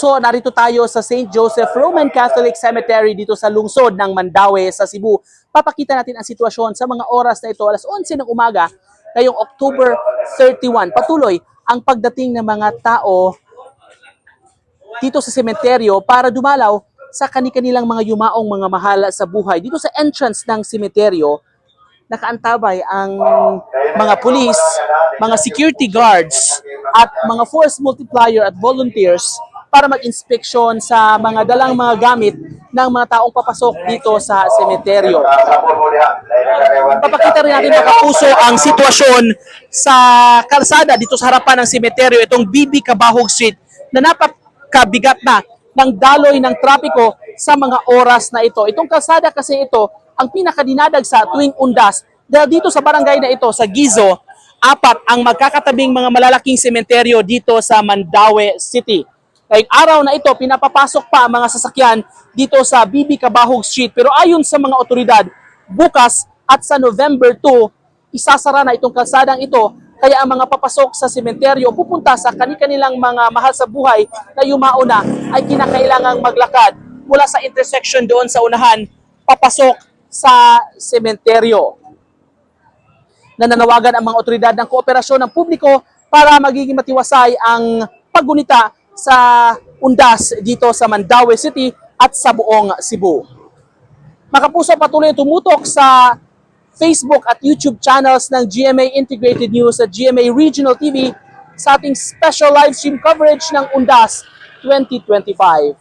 So, narito tayo sa St. Joseph Roman Catholic Cemetery dito sa lungsod ng Mandaue sa Cebu. Papakita natin ang sitwasyon sa mga oras na ito, alas 11 ng umaga, ngayong October 31. Patuloy ang pagdating ng mga tao dito sa sementeryo para dumalaw sa kani-kanilang mga yumaong mga mahal sa buhay. Dito sa entrance ng sementeryo, nakaantabay ang mga pulis, mga security guards, at mga force multiplier at volunteers para mag-inspeksyon sa mga dalang mga gamit ng mga taong papasok dito sa sementeryo. Papakita rin natin mga kapuso ang sitwasyon sa kalsada dito sa harapan ng sementeryo, itong BB Cabahog Street, na napakabigat na ng daloy ng trapiko sa mga oras na ito. Itong kalsada kasi ito ang pinakadinadag sa tuwing undas dahil dito sa barangay na ito, sa Gizo, 4 ang magkakatabing mga malalaking sementeryo dito sa Mandaue City. Ngayong araw na ito, pinapapasok pa ang mga sasakyan dito sa BB Cabahog Street. Pero ayon sa mga otoridad, bukas at sa November 2, isasara na itong kalsadang ito. Kaya ang mga papasok sa sementeryo pupunta sa kani-kanilang mga mahal sa buhay na yumauna ay kinakailangang maglakad mula sa intersection doon sa unahan, papasok sa sementeryo. Nananawagan ang mga otoridad ng kooperasyon ng publiko para magiging matiwasay ang paggunita sa undas dito sa Mandaue City at sa buong Cebu. Mga kapuso, patuloy tumutok sa Facebook at YouTube channels ng GMA Integrated News at GMA Regional TV sa ating special live stream coverage ng Undas 2025.